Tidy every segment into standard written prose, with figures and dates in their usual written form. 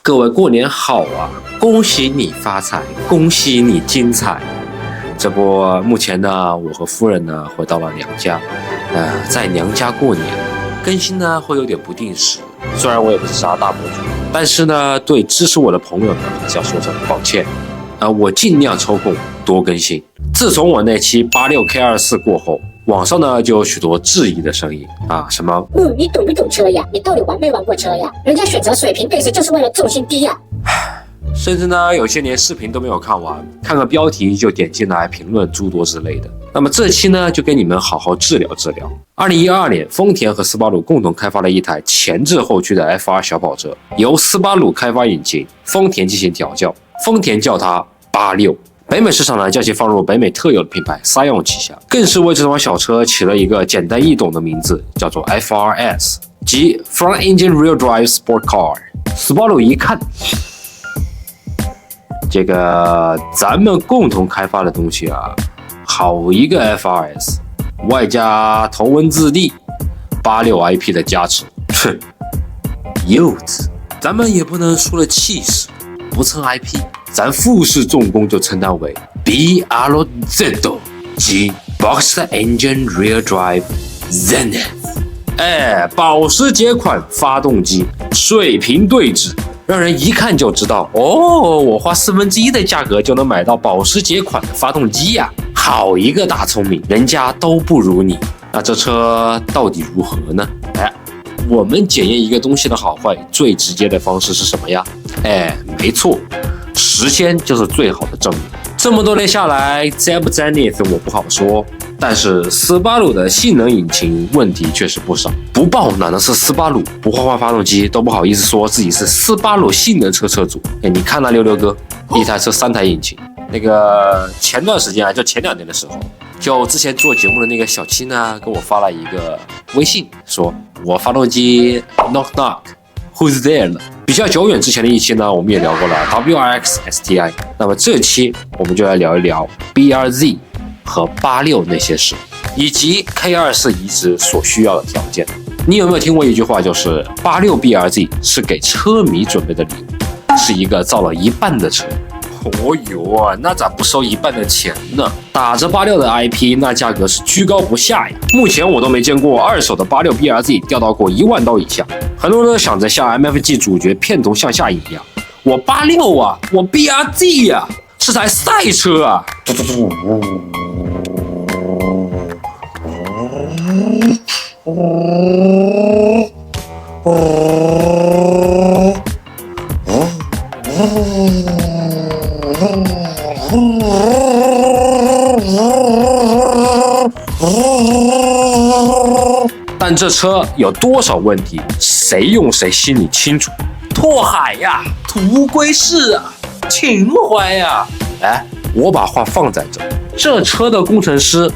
各位过年好啊！恭喜你发财，恭喜你精彩。这不，目前呢，我和夫人呢回到了娘家，在娘家过年，更新呢会有点不定时。虽然我也不是啥大博主，但是呢，对支持我的朋友呢，还是要说声抱歉。我尽量抽空多更新。自从我那期86K24过后，网上呢就有许多质疑的声音啊，什么你懂不懂车呀？你到底玩没玩过车呀？人家选择水平对视就是为了重心低呀。甚至呢有些连视频都没有看完，看个标题就点进来评论诸多之类的。那么这期呢就跟你们好好治疗治疗。2012年，丰田和斯巴鲁共同开发了一台前置后驱的 FR 小跑车，由斯巴鲁开发引擎，丰田进行调教，丰田叫它86。北美市场呢，将其放入北美特有的品牌 Scion 旗下，更是为这款小车起了一个简单易懂的名字，叫做 FRS， 即 Front Engine Rear Drive Sport Car。斯巴鲁一看，这个咱们共同开发的东西啊，好一个 FRS， 外加头文字 D 86 IP 的加持，哼，柚子，咱们也不能输了气势，不蹭 IP。咱富士重工就称它为 BRZ， 即 Boxer Engine Rear Drive Zenith。保时捷款发动机，水平对置，让人一看就知道，我花1/4的价格就能买到保时捷款的发动机呀，好一个大聪明，人家都不如你。那这车到底如何呢？我们检验一个东西的好坏，最直接的方式是什么呀？没错。时间就是最好的证明。这么多年下来，Zenith 我不好说，但是斯巴鲁的性能引擎问题确实不少。不报哪能是斯巴鲁，不换发动机都不好意思说自己是斯巴鲁性能车车主。你看那溜哥，一台车3台引擎。那个前段时间就前2年的时候，就之前做节目的那个小七呢，跟我发了一个微信，说我发动机 knock knock。Who's there 了？比较久远之前的一期呢，我们也聊过了 WRX STI。那么这期我们就来聊一聊 BRZ 和86那些事，以及 K24移植所需要的条件。你有没有听过一句话，就是86 BRZ 是给车迷准备的礼物，是一个造了一半的车。哦哟啊，那咋不收一半的钱呢？打着86的 IP， 那价格是居高不下呀。目前我都没见过二手的86 BRZ 掉到过1万刀以下。很多人想着像 MFG 主角片头向下一样，我86啊，我 BRZ 啊，是台赛车啊。但这车有多少问题，谁用谁心里清楚。拓海呀，途龟式啊，情怀呀。我把话放在这车的工程师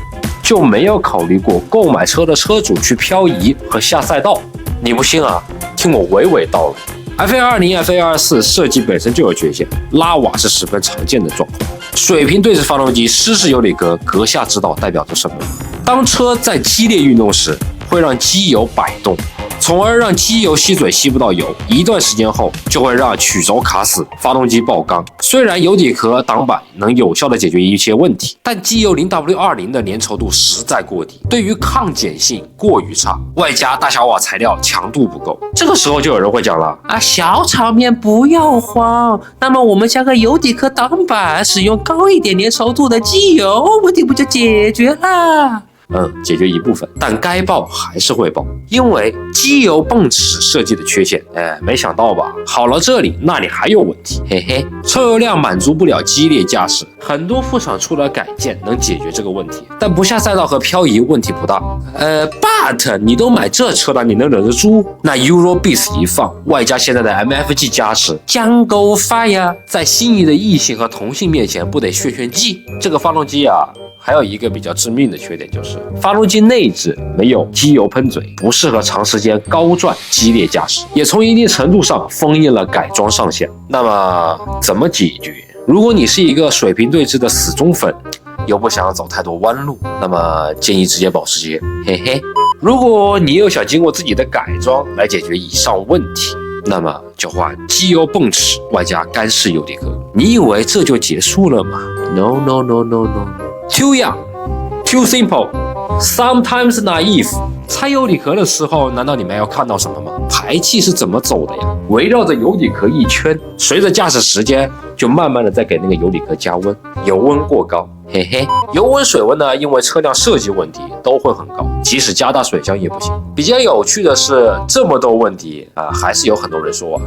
就没有考虑过购买车的车主去漂移和下赛道。你不信啊？听我娓娓道来。FA20、FA24 设计本身就有缺陷，拉瓦是十分常见的状况。水平对置发动机失事有理革，阁下知道代表着什么？当车在激烈运动时，会让机油摆动，从而让机油吸嘴吸不到油，一段时间后就会让曲轴卡死，发动机爆缸。虽然油底壳挡板能有效的解决一切问题，但机油 0W20 的粘稠度实在过低，对于抗碱性过于差，外加大小瓦材料强度不够。这个时候就有人会讲了小场面不要慌，那么我们加个油底壳挡板，使用高一点粘稠度的机油，问题不就解决了？解决一部分，但该爆还是会爆，因为机油泵齿设计的缺陷。没想到吧？好了这里，那里还有问题，嘿嘿，车油量满足不了激烈驾驶，很多副厂出了改件能解决这个问题，但不下赛道和漂移问题不大。but 你都买这车了，你能忍得住？那 Eurobeast 一放，外加现在的 MFG 加持，将够发呀！在心仪的异性和同性面前，不得炫炫技？这个发动机啊，还有一个比较致命的缺点，就是发动机内置没有机油喷嘴，不适合长时间高转激烈驾驶，也从一定程度上封印了改装上限。那么怎么解决？如果你是一个水平对置的死忠粉，又不想走太多弯路，那么建议直接保时捷，嘿嘿。如果你又想经过自己的改装来解决以上问题，那么就换机油泵齿外加干式油底壳。你以为这就结束了吗 ？No no no no no Too young, too simple, sometimes naive。拆油底壳的时候，难道你没有看到什么吗？排气是怎么走的呀？围绕着油底壳一圈，随着驾驶时间，就慢慢的在给那个油底壳加温，油温过高。嘿嘿，油温、水温呢，因为车辆设计问题都会很高，即使加大水箱也不行。比较有趣的是，这么多问题还是有很多人说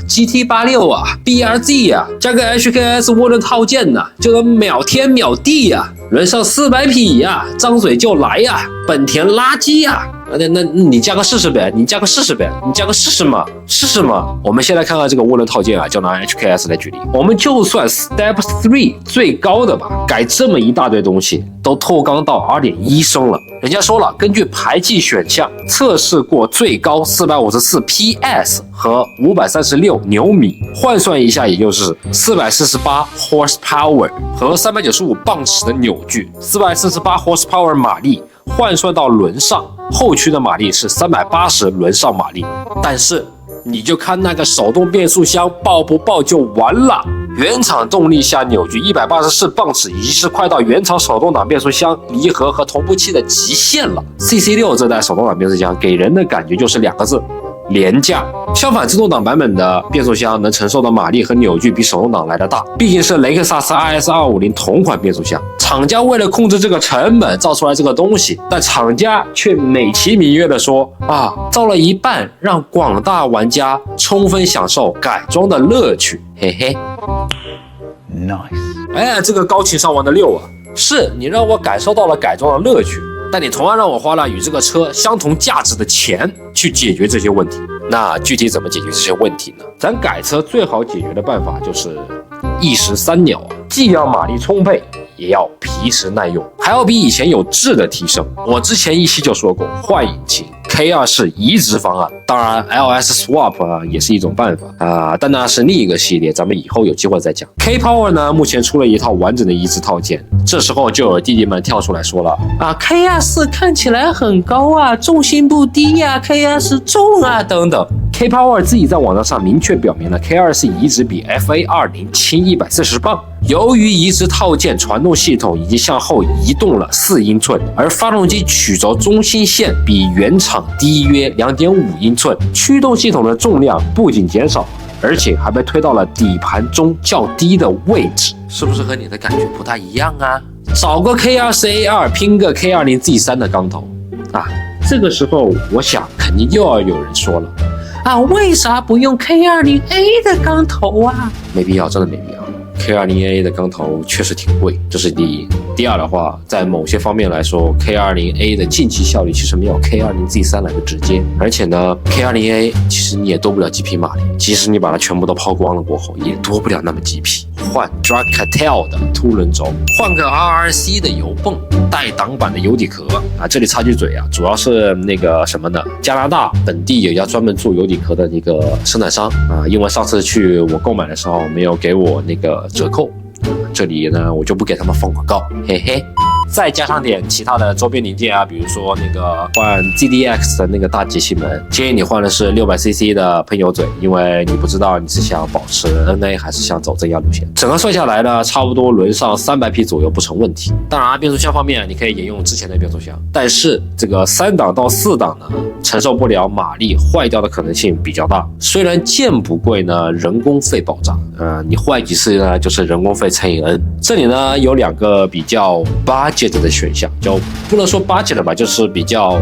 GT86 BRZ 加个 HKS 涡轮套件就能秒天秒地轮上400匹张嘴就来本田垃圾那你加个试试呗，你加个试试嘛，试试嘛。我们先来看看这个涡轮套件就拿 HKS 来举例。我们就算 Step 3最高的吧，改这么一大堆东西，都脱缸到 2.1 升了。人家说了，根据排气选项测试过最高454 PS 和536牛米，换算一下也就是448 horsepower 和395磅齿的扭矩，448 horsepower 马力换算到轮上，后驱的马力是380轮上马力。但是你就看那个手动变速箱爆不爆就完了。原厂动力下扭矩184磅齿已经是快到原厂手动挡变速箱离合和同步器的极限了。CC6 这代手动挡变速箱给人的感觉就是2个字：廉价。相反，自动挡版本的变速箱能承受的马力和扭矩比手动挡来的大，毕竟是雷克萨斯 RS250 同款变速箱。厂家为了控制这个成本造出来这个东西，但厂家却美其名曰的说造了一半，让广大玩家充分享受改装的乐趣。嘿嘿 ，nice。这个高情商玩的溜是你让我感受到了改装的乐趣，但你同样让我花了与这个车相同价值的钱去解决这些问题。那具体怎么解决这些问题呢？咱改车最好解决的办法就是一石三鸟既要马力充沛，也要皮实耐用，还要比以前有质的提升。我之前一期就说过，换引擎 K2是移植方案，当然 LS Swap 也是一种办法但那是另一个系列，咱们以后有机会再讲。K-Power 呢，目前出了一套完整的移植套件，这时候就有弟弟们跳出来说了K24 看起来很高重心不低K20 重等等。K-Power 自己在网站上明确表明了 K24 移植比 FA20 轻140磅。由于移植套件传动系统已经向后移动了4英寸，而发动机曲轴中心线比原厂低约 2.5 英寸，驱动系统的重量不仅减少，而且还被推到了底盘中较低的位置，是不是和你的感觉不太一样找个 K20A2 拼个 K20Z3 的缸头这个时候我想肯定又要有人说了为啥不用 K20A 的缸头没必要，真的没必要。K20A 的缸头确实挺贵，这是第一。第二的话，在某些方面来说 ，K20A 的进气效率其实没有 K20Z3 来的直接。而且呢 ，K20A 其实你也多不了几匹马力，即使你把它全部都抛光了过后，也多不了那么几匹。换 Dragcatel 的凸轮轴，换个 RRC 的油泵，带挡板的油底壳这里插句嘴主要是那个什么呢？加拿大本地有一家专门做油底壳的那个生产商因为上次去我购买的时候没有给我那个折扣，这里呢我就不给他们放广告，嘿嘿。再加上点其他的周边零件比如说那个换 GDX 的那个大节气门，建议你换的是 600cc 的喷油嘴，因为你不知道你是想保持 NA 还是想走正压路线。整个算下来呢，差不多轮上300匹左右不成问题。当然变速箱方面你可以沿用之前的变速箱，但是这个3档到4档呢，承受不了马力坏掉的可能性比较大。虽然件不贵呢，人工费爆炸你坏几次呢就是人工费乘以 N。这里呢有2个比较budget的选项，就不能说budget吧，就是比较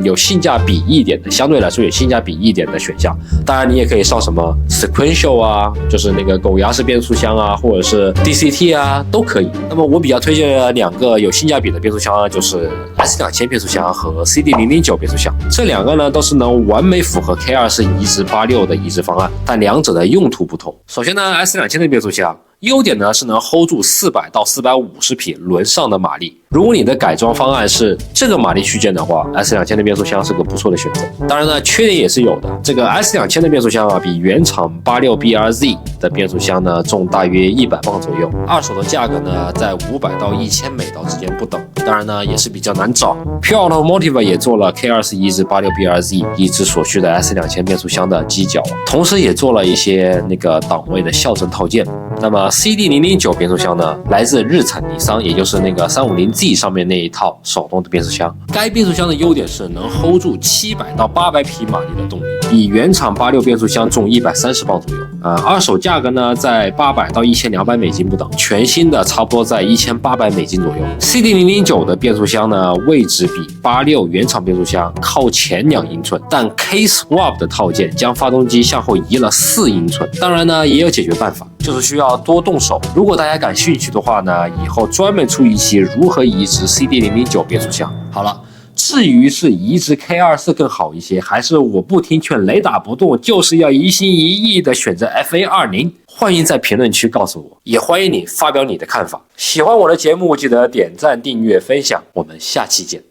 有性价比一点的，相对来说有性价比一点的选项。当然你也可以上什么 sequential 就是那个狗牙式变速箱或者是 DCT 都可以。那么我比较推荐的2个有性价比的变速箱就是 S2000 变速箱和 CD009 变速箱。这2个呢都是能完美符合 K2移植86的移植方案，但2者的用途不同。首先呢 S2000 的变速箱优点呢是能 hold 住400到450匹轮上的马力。如果你的改装方案是这个马力区间的话 ，S2000 的变速箱是个不错的选择。当然呢，缺点也是有的。这个 S2000 的变速箱比原厂 86BRZ 的变速箱呢重大约100磅左右，二手的价格呢在500到1000美刀之间不等。当然呢也是比较难找。Pure Automotive 也做了 K21至 86BRZ 移植所需的 S2000变速箱的机脚，同时也做了一些那个档位的校正套件。那么 CD009 变速箱呢，来自日产尼桑，也就是那个 350Z 上面那一套手动的变速箱。该变速箱的优点是能 hold 住700到800匹马力的动力，比原厂86变速箱重130磅左右。二手价格呢在800到1200美金不等，全新的差不多在1800美金左右。CD009 的变速箱呢位置比86原厂变速箱靠前2英寸，但 K-Swap 的套件将发动机向后移了4英寸。当然呢也有解决办法，就是需要多动手。如果大家感兴趣的话呢，以后专门出一期如何移植 CD009 变速箱。好了，至于是移植 K24 更好一些，还是我不听劝雷打不动，就是要一心一意的选择 FA20，欢迎在评论区告诉我，也欢迎你发表你的看法。喜欢我的节目记得点赞、订阅、分享，我们下期见。